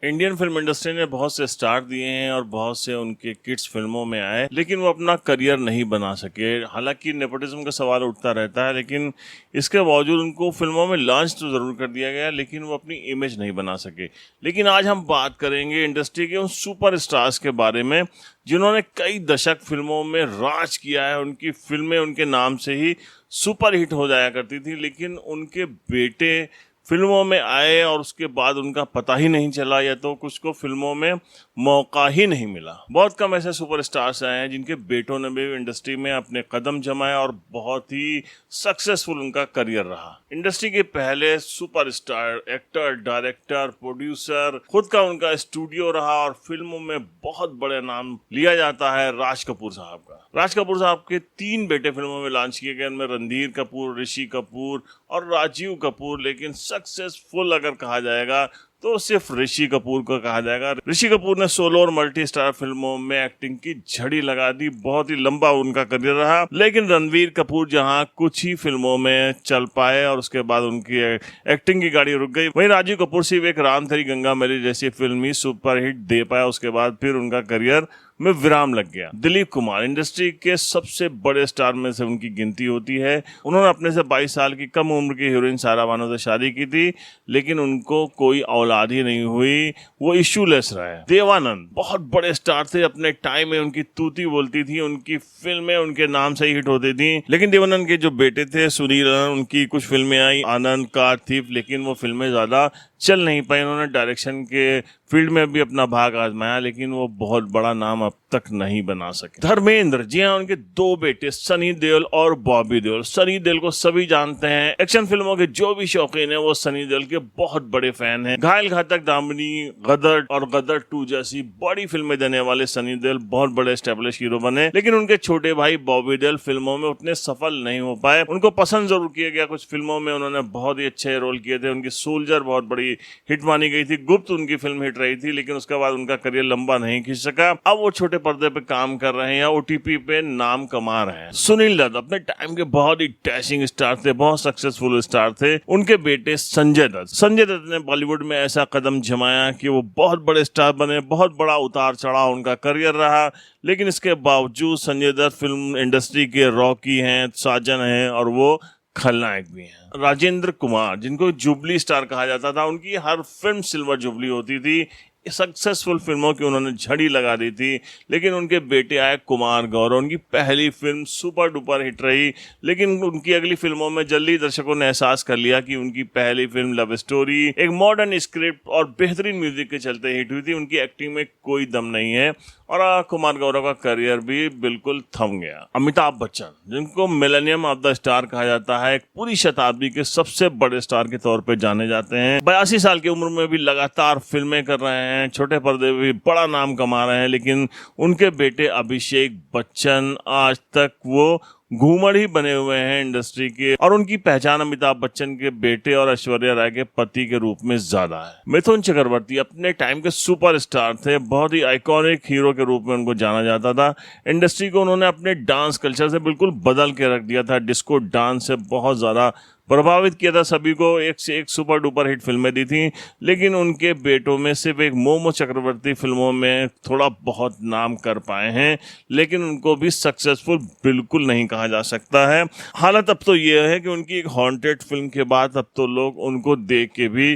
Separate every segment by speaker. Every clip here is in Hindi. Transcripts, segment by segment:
Speaker 1: इंडियन फिल्म इंडस्ट्री ने बहुत से स्टार दिए हैं और बहुत से उनके किड्स फिल्मों में आए, लेकिन वो अपना करियर नहीं बना सके। हालांकि नेपोटिज्म का सवाल उठता रहता है, लेकिन इसके बावजूद उनको फिल्मों में लॉन्च तो ज़रूर कर दिया गया, लेकिन वो अपनी इमेज नहीं बना सके। लेकिन आज हम बात करेंगे इंडस्ट्री के उन सुपर स्टार्स के बारे में जिन्होंने कई दशक फिल्मों में राज किया है। उनकी फिल्में उनके नाम से ही सुपर हिट हो जाया करती थी, लेकिन उनके बेटे फिल्मों में आए और उसके बाद उनका पता ही नहीं चला, या तो कुछ को फिल्मों में मौका ही नहीं मिला। बहुत कम ऐसे सुपरस्टार्स आए हैं जिनके बेटों ने भी इंडस्ट्री में अपने कदम जमाए और बहुत ही सक्सेसफुल उनका करियर रहा। इंडस्ट्री के पहले सुपरस्टार, एक्टर, डायरेक्टर, प्रोड्यूसर, खुद का उनका स्टूडियो रहा और फिल्मों में बहुत बड़े नाम लिया जाता है राज कपूर साहब का। राज कपूर साहब के 3 बेटे फिल्मों में लॉन्च किए गए, उनमें रणधीर कपूर, ऋषि कपूर और राजीव कपूर। लेकिन सक्सेसफुल अगर कहा जाएगा तो सिर्फ ऋषि कपूर को कहा जाएगा। ऋषि कपूर ने सोलो और मल्टी स्टार फिल्मों में एक्टिंग की झड़ी लगा दी। बहुत ही लंबा उनका करियर रहा, लेकिन रणवीर कपूर जहां कुछ ही फिल्मों में चल पाए और उसके बाद उनकी एक्टिंग की गाड़ी रुक गई, वहीं राजीव कपूर सिर्फ एक राम तेरी गंगा मेली जैसी फिल्म ही सुपरहिट दे पाया। उसके बाद फिर उनका करियर में विराम लग गया। दिलीप कुमार इंडस्ट्री के सबसे बड़े स्टार में से उनकी गिनती होती है। उन्होंने अपने से 22 साल की कम उम्र की हीरोइन सारा बानो से शादी की थी, लेकिन उनको कोई औलाद ही नहीं हुई। वो इशूलेस रहे। देवानंद बहुत बड़े स्टार थे। अपने टाइम में उनकी तूती बोलती थी, उनकी फिल्में उनके नाम से ही हिट होती थी। लेकिन देवानंद के जो बेटे थे सुनील आनंद, उनकी कुछ फिल्में आई, आनंद, कार थीफ, लेकिन वो फिल्में ज्यादा चल नहीं पाई। उन्होंने डायरेक्शन के फील्ड में भी अपना भाग आजमाया, लेकिन वो बहुत बड़ा नाम अब तक नहीं बना सके। धर्मेंद्र, जी हाँ, उनके 2 बेटे सनी देओल और बॉबी देओल। सनी देओल को सभी जानते हैं। एक्शन फिल्मों के जो भी शौकीन है वो सनी देओल के बहुत बड़े फैन हैं। घायल, घातक, दामिनी, गदर और गदर 2 जैसी बड़ी फिल्में देने वाले सनी देओल बहुत बड़े एस्टेब्लिश हीरो बने, लेकिन उनके छोटे भाई बॉबी देओल फिल्मों में उतने सफल नहीं हो पाए। उनको पसंद जरूर किया गया, कुछ फिल्मों में उन्होंने बहुत ही अच्छे रोल किए थे। उनकी सोल्जर बहुत बड़ी हिट मानी गई थी, गुप्त उनकी फिल्म हिट रही थी, लेकिन उसके बाद उनका करियर लंबा नहीं खींच सका। अब वो छोटे पर्दे पे काम कर रहे हैं या ओटीपी पे नाम कमा रहे हैं। सुनील दत्त अपने टाइम के बहुत ही डैशिंग स्टार थे, बहुत सक्सेसफुल स्टार थे। उनके बेटे संजय दत्त ने बॉलीवुड में ऐसा कदम जमाया कि वो बहुत बड़े स्टार बने। बहुत बड़ा उतार चढ़ाव उनका करियर रहा, लेकिन इसके बावजूद संजय दत्त फिल्म इंडस्ट्री के रॉकी हैं, साजन हैं और वो खलनायक भी हैं। राजेंद्र कुमार, जिनको जुबली स्टार कहा जाता था, उनकी हर फिल्म सिल्वर जुबली होती थी। सक्सेसफुल फिल्मों की उन्होंने झड़ी लगा दी थी, लेकिन उनके बेटे आए कुमार गौरव। उनकी पहली फिल्म सुपर डुपर हिट रही, लेकिन उनकी अगली फिल्मों में जल्दी दर्शकों ने एहसास कर लिया कि उनकी पहली फिल्म लव स्टोरी एक मॉडर्न स्क्रिप्ट और बेहतरीन म्यूजिक के चलते हिट हुई थी। उनकी एक्टिंग में कोई दम नहीं है और कुमार गौरव का करियर भी बिल्कुल थम गया। अमिताभ बच्चन, जिनको मिलेनियम ऑफ द स्टार कहा जाता है, एक पूरी शताब्दी के सबसे बड़े स्टार के तौर पे जाने जाते हैं। 82 साल की उम्र में भी लगातार फिल्में कर रहे हैं, छोटे पर्दे भी बड़ा नाम कमा रहे हैं, लेकिन उनके बेटे अभिषेक बच्चन आज तक वो घूमर ही बने हुए हैं इंडस्ट्री के, और उनकी पहचान अमिताभ बच्चन के बेटे और ऐश्वर्या राय के पति के रूप में ज्यादा है। मिथुन चक्रवर्ती अपने टाइम के सुपरस्टार थे, बहुत ही आइकॉनिक हीरो के रूप में उनको जाना जाता था। इंडस्ट्री को उन्होंने अपने डांस कल्चर से बिल्कुल बदल के रख दिया था। डिस्को डांस से बहुत ज्यादा प्रभावित किया था सभी को, एक से एक सुपर डुपर हिट फिल्में दी थी। लेकिन उनके बेटों में सिर्फ एक मोमो चक्रवर्ती फिल्मों में थोड़ा बहुत नाम कर पाए हैं, लेकिन उनको भी सक्सेसफुल बिल्कुल नहीं कहा जा सकता है। हालत अब तो ये है कि उनकी एक हॉन्टेड फिल्म के बाद अब तो लोग उनको देख के भी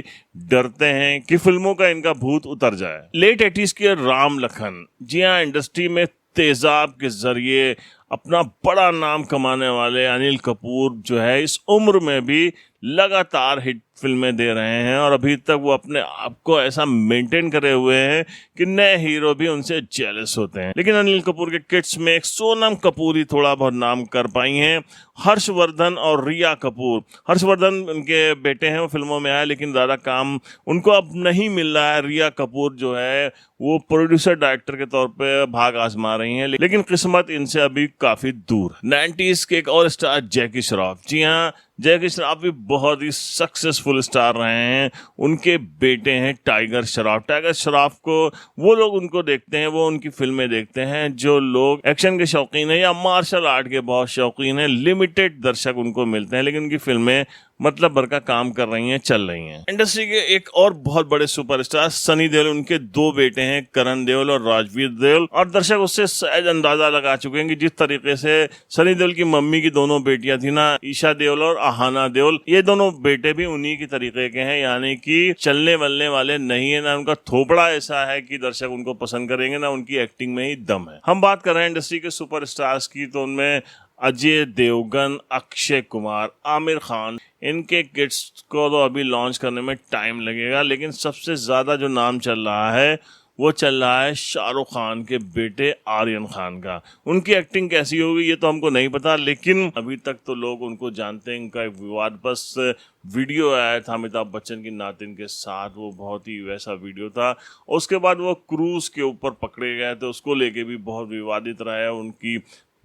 Speaker 1: डरते हैं कि फिल्मों का इनका भूत उतर जाए। लेट 80s के राम लखन, जी हाँ, इंडस्ट्री में तेजाब के जरिए अपना बड़ा नाम कमाने वाले अनिल कपूर जो है इस उम्र में भी लगातार हिट फिल्में दे रहे हैं और अभी तक वो अपने आप को ऐसा मेंटेन करे हुए हैं कि नए हीरो भी उनसे जेलस होते हैं। लेकिन अनिल कपूर के किड्स में एक सोनम कपूर ही थोड़ा बहुत नाम कर पाई हैं। हर्षवर्धन और रिया कपूर, हर्षवर्धन उनके बेटे हैं, वो फिल्मों में आए, लेकिन ज़्यादा काम उनको अब नहीं मिल रहा है। रिया कपूर जो है वो प्रोड्यूसर डायरेक्टर के तौर पे भाग आजमा रही हैं, लेकिन किस्मत इनसे अभी काफ़ी दूर। 90s के एक और स्टार जैकी श्रॉफ, जी हाँ, जैकी श्रॉफ भी बहुत ही सक्सेसफुल स्टार रहे हैं। उनके बेटे हैं टाइगर श्रॉफ। टाइगर श्रॉफ को वो लोग उनको देखते हैं, वो उनकी फिल्में देखते हैं जो लोग एक्शन के शौकीन हैं या मार्शल आर्ट के बहुत शौकीन हैं। लिमिटेड दर्शक उनको मिलते हैं, लेकिन उनकी फिल्में मतलब भर का काम कर रही हैं, चल रही हैं। इंडस्ट्री के एक और बहुत बड़े सुपरस्टार सनी देओल, उनके 2 बेटे हैं, करण देओल और राजवीर देओल, और दर्शक उससे सहज अंदाजा लगा चुके हैं कि जिस तरीके से सनी देओल की मम्मी की दोनों बेटियां थी ना, ईशा देओल और आहाना देओल, ये दोनों बेटे भी उन्हीं की तरीके के हैं, यानी कि चलने वलने वाले नहीं है, ना उनका थोपड़ा ऐसा है कि दर्शक उनको पसंद करेंगे, ना उनकी एक्टिंग में ही दम है। हम बात कर रहे हैं इंडस्ट्री के सुपरस्टार्स की, तो उनमें अजय देवगन, अक्षय कुमार, आमिर खान, इनके किड्स को तो अभी लॉन्च करने में टाइम लगेगा, लेकिन सबसे ज्यादा जो नाम चल रहा है वो चल रहा है शाहरुख खान के बेटे आर्यन खान का। उनकी एक्टिंग कैसी होगी ये तो हमको नहीं पता, लेकिन अभी तक तो लोग उनको जानते हैं। इनका एक विवादग्रस्त वीडियो आया था अमिताभ बच्चन की नातिन के साथ, वो बहुत ही वैसा वीडियो था। उसके बाद वो क्रूज के ऊपर पकड़े गए थे, उसको लेके भी बहुत विवादित रहा है। उनकी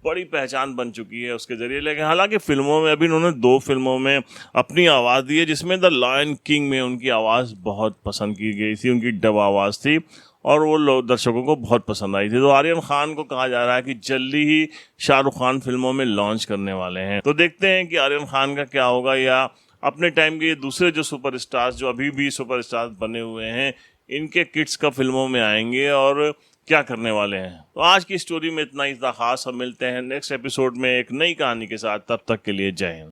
Speaker 1: बड़ी पहचान बन चुकी है उसके जरिए, लेकिन हालांकि फिल्मों में अभी उन्होंने 2 फिल्मों में अपनी आवाज़ दी है, जिसमें द लायन किंग में उनकी आवाज़ बहुत पसंद की गई थी, उनकी डब आवाज़ थी और वो लोग दर्शकों को बहुत पसंद आई थी। तो आर्यन खान को कहा जा रहा है कि जल्दी ही शाहरुख खान फिल्मों में लॉन्च करने वाले हैं। तो देखते हैं कि आर्यन खान का क्या होगा, या अपने टाइम के ये दूसरे जो सुपरस्टार्स जो अभी भी सुपरस्टार्स बने हुए हैं, इनके किड्स का फिल्मों में आएंगे और क्या करने वाले हैं। तो आज की स्टोरी में इतना ही था खास। हम मिलते हैं नेक्स्ट एपिसोड में एक नई कहानी के साथ, तब तक के लिए जय हिंद।